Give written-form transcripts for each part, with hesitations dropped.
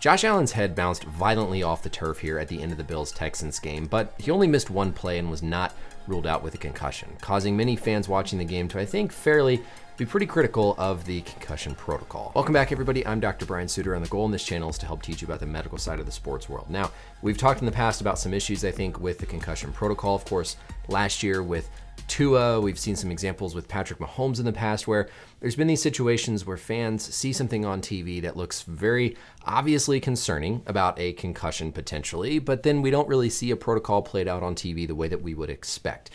Josh Allen's head bounced violently off the turf here at the end of the Bills Texans game, but he only missed one play and was not ruled out with a concussion, causing many fans watching the game to, I think, fairly be pretty critical of the concussion protocol. Welcome back, everybody. I'm Dr. Brian Sutterer, and the goal in this channel is to help teach you about the medical side of the sports world. Now, we've talked in the past about some issues, I think, with the concussion protocol. Of course, last year with Tua, we've seen some examples with Patrick Mahomes in the past where there's been these situations where fans see something on TV that looks very obviously concerning about a concussion potentially, but then we don't really see a protocol played out on TV the way that we would expect.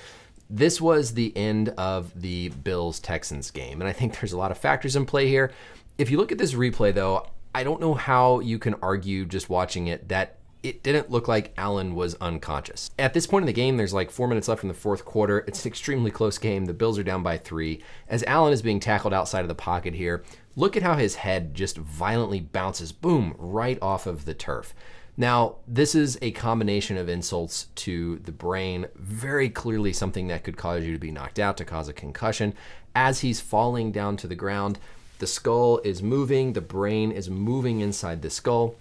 This was the end of the Bills Texans game, and I think there's a lot of factors in play here. If you look at this replay, though, I don't know how you can argue just watching it that it didn't look like Allen was unconscious. At this point in the game, there's like 4 minutes left in the fourth quarter. It's an extremely close game. The Bills are down by 3. As Allen is being tackled outside of the pocket here, look at how his head just violently bounces, boom, right off of the turf. Now, this is a combination of insults to the brain, very clearly something that could cause you to be knocked out, to cause a concussion. As he's falling down to the ground, the skull is moving, the brain is moving inside the skull.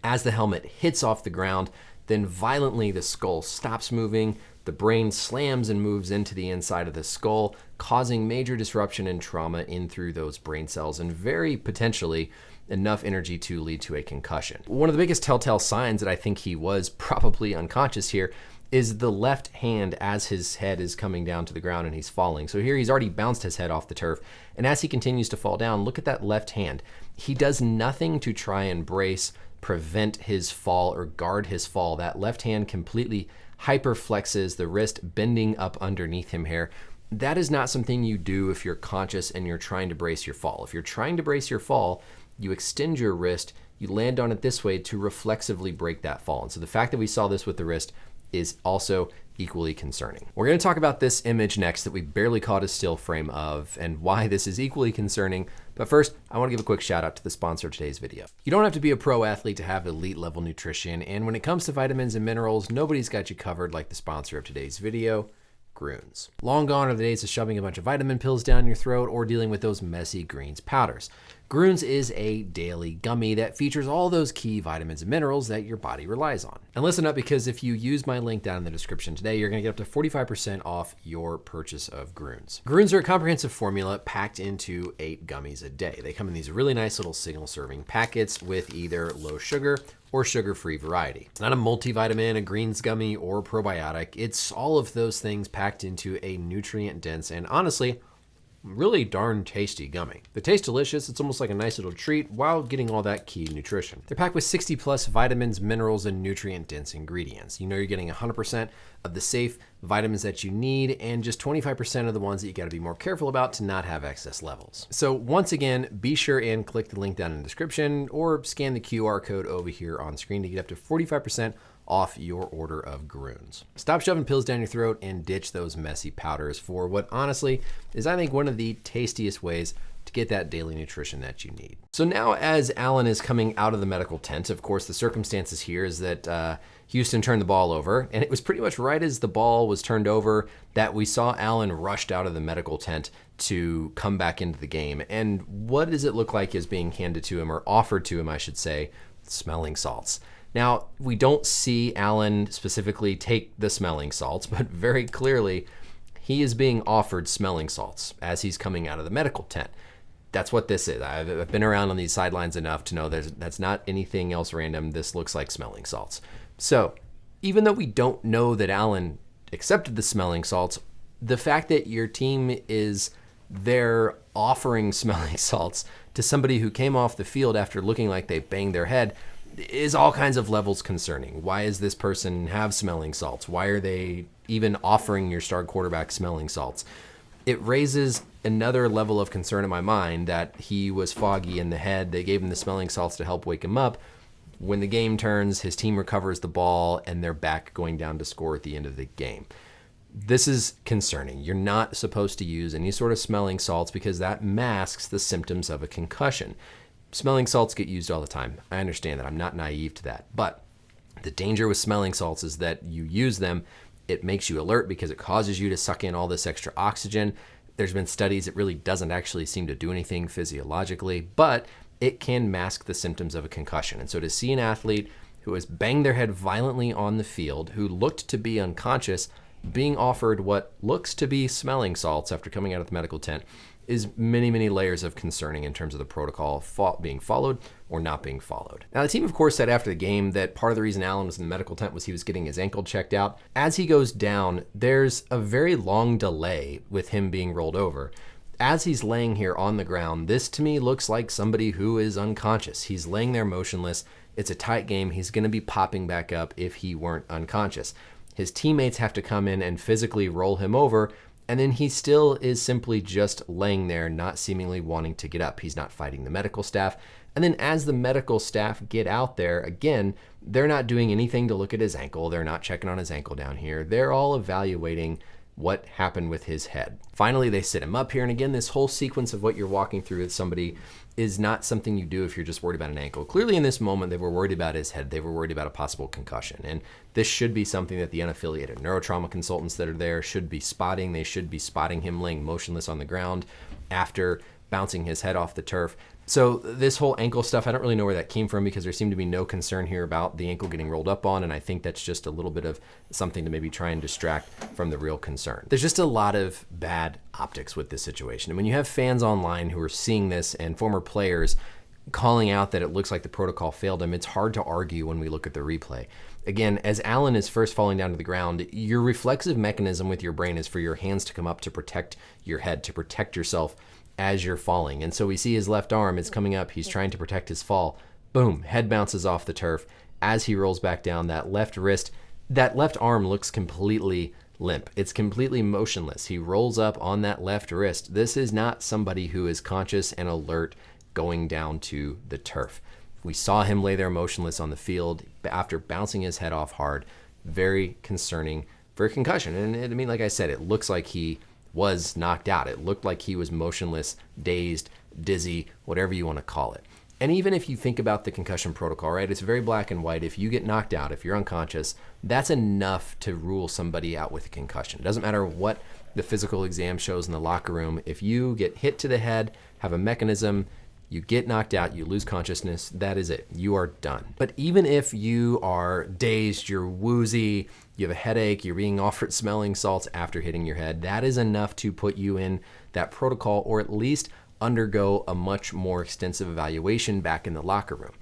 As the helmet hits off the ground, then violently the skull stops moving, the brain slams and moves into the inside of the skull, causing major disruption and trauma in through those brain cells and very potentially enough energy to lead to a concussion. One of the biggest telltale signs that I think he was probably unconscious here is the left hand as his head is coming down to the ground and he's falling. So here he's already bounced his head off the turf, and as he continues to fall down, look at that left hand. He does nothing to try and brace, prevent his fall, or guard his fall. That left hand completely hyperflexes, the wrist bending up underneath him here. That is not something you do if you're conscious and you're trying to brace your fall. If you're trying to brace your fall, you extend your wrist, you land on it this way to reflexively break that fall. And so the fact that we saw this with the wrist is also equally concerning. We're going to talk about this image next that we barely caught a still frame of and why this is equally concerning. But first, I want to give a quick shout out to the sponsor of today's video. You don't have to be a pro athlete to have elite level nutrition, and when it comes to vitamins and minerals, nobody's got you covered like the sponsor of today's video, Grunes. Long gone are the days of shoving a bunch of vitamin pills down your throat or dealing with those messy greens powders. Grunes is a daily gummy that features all those key vitamins and minerals that your body relies on. And listen up, because if you use my link down in the description today, you're gonna get up to 45% off your purchase of Grunes. Grunes are a comprehensive formula packed into 8 gummies a day. They come in these really nice little single serving packets with either low sugar or sugar-free variety. It's not a multivitamin, a greens gummy, or probiotic. It's all of those things packed into a nutrient-dense and honestly, really darn tasty gummy. They taste delicious. It's almost like a nice little treat while getting all that key nutrition. They're packed with 60 plus vitamins, minerals, and nutrient-dense ingredients. You know you're getting 100% of the safe vitamins that you need and just 25% of the ones that you gotta be more careful about to not have excess levels. So once again, be sure and click the link down in the description or scan the QR code over here on screen to get up to 45% off your order of Grunes. Stop shoving pills down your throat and ditch those messy powders for what honestly is, I think, one of the tastiest ways to get that daily nutrition that you need. So now as Allen is coming out of the medical tent, of course the circumstances here is that Houston turned the ball over, and it was pretty much right as the ball was turned over that we saw Allen rushed out of the medical tent to come back into the game. And what does it look like is being handed to him, or offered to him, I should say? Smelling salts. Now, we don't see Allen specifically take the smelling salts, but very clearly he is being offered smelling salts as he's coming out of the medical tent. That's what this is. I've been around on these sidelines enough to know that's not anything else random. This looks like smelling salts. So even though we don't know that Allen accepted the smelling salts, the fact that your team is there offering smelling salts to somebody who came off the field after looking like they banged their head is all kinds of levels concerning. Why does this person have smelling salts? Why are they even offering your star quarterback smelling salts? It raises another level of concern in my mind that he was foggy in the head. They gave him the smelling salts to help wake him up. When the game turns, his team recovers the ball and they're back going down to score at the end of the game. This is concerning. You're not supposed to use any sort of smelling salts because that masks the symptoms of a concussion. Smelling salts get used all the time. I understand that. I'm not naive to that. But the danger with smelling salts is that you use them, it makes you alert because it causes you to suck in all this extra oxygen. There's been studies, it really doesn't actually seem to do anything physiologically, but it can mask the symptoms of a concussion. And so to see an athlete who has banged their head violently on the field, who looked to be unconscious, being offered what looks to be smelling salts after coming out of the medical tent is many, many layers of concerning in terms of the protocol being followed or not being followed. Now, the team, of course, said after the game that part of the reason Allen was in the medical tent was he was getting his ankle checked out. As he goes down, there's a very long delay with him being rolled over. As he's laying here on the ground, this to me looks like somebody who is unconscious. He's laying there motionless. It's a tight game. He's going to be popping back up if he weren't unconscious. His teammates have to come in and physically roll him over, and then he still is simply just laying there, not seemingly wanting to get up. He's not fighting the medical staff. And then as the medical staff get out there, again, they're not doing anything to look at his ankle. They're not checking on his ankle down here. They're all evaluating what happened with his head. Finally, they sit him up here. And again, this whole sequence of what you're walking through with somebody is not something you do if you're just worried about an ankle. Clearly in this moment, they were worried about his head. They were worried about a possible concussion. And this should be something that the unaffiliated neurotrauma consultants that are there should be spotting. They should be spotting him laying motionless on the ground after bouncing his head off the turf. So this whole ankle stuff, I don't really know where that came from because there seemed to be no concern here about the ankle getting rolled up on, and I think that's just a little bit of something to maybe try and distract from the real concern. There's just a lot of bad optics with this situation. And when you have fans online who are seeing this and former players calling out that it looks like the protocol failed him, it's hard to argue when we look at the replay. Again, as Allen is first falling down to the ground, your reflexive mechanism with your brain is for your hands to come up to protect your head, to protect yourself as you're falling. And so we see his left arm is coming up. He's trying to protect his fall. Boom, head bounces off the turf. As he rolls back down, that left wrist, that left arm looks completely limp. It's completely motionless. He rolls up on that left wrist. This is not somebody who is conscious and alert going down to the turf. We saw him lay there motionless on the field after bouncing his head off hard. Very concerning for a concussion. And I mean, like I said, it looks like he was knocked out. It looked like he was motionless, dazed, dizzy, whatever you want to call it. And even if you think about the concussion protocol, right, it's very black and white. If you get knocked out, if you're unconscious, that's enough to rule somebody out with a concussion. It doesn't matter what the physical exam shows in the locker room. If you get hit to the head, have a mechanism, you get knocked out, you lose consciousness, that is it. You are done. But even if you are dazed, you're woozy, you have a headache, you're being offered smelling salts after hitting your head, that is enough to put you in that protocol or at least undergo a much more extensive evaluation back in the locker room.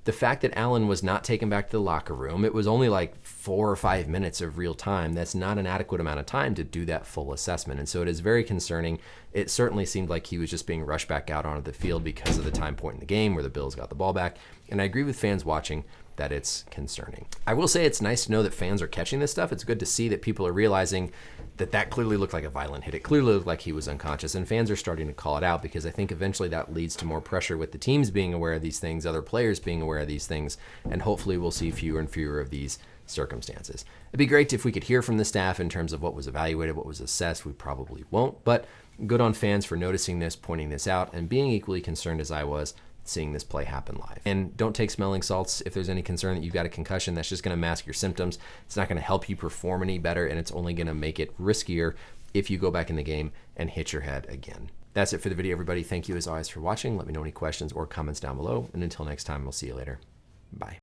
The fact that Allen was not taken back to the locker room, it was only like 4 or 5 minutes of real time. That's not an adequate amount of time to do that full assessment. And so it is very concerning. It certainly seemed like he was just being rushed back out onto the field because of the time point in the game where the Bills got the ball back. And I agree with fans watching that it's concerning. I will say it's nice to know that fans are catching this stuff. It's good to see that people are realizing that that clearly looked like a violent hit. It clearly looked like he was unconscious, and fans are starting to call it out because I think eventually that leads to more pressure with the teams being aware of these things, other players being aware of these things, and hopefully we'll see fewer and fewer of these circumstances. It'd be great if we could hear from the staff in terms of what was evaluated, what was assessed. We probably won't, but good on fans for noticing this, pointing this out, and being equally concerned as I was seeing this play happen live. And don't take smelling salts if there's any concern that you've got a concussion. That's just going to mask your symptoms. It's not going to help you perform any better, and it's only going to make it riskier if you go back in the game and hit your head again. That's it for the video, everybody. Thank you as always for watching. Let me know any questions or comments down below. And until next time, we'll see you later. Bye.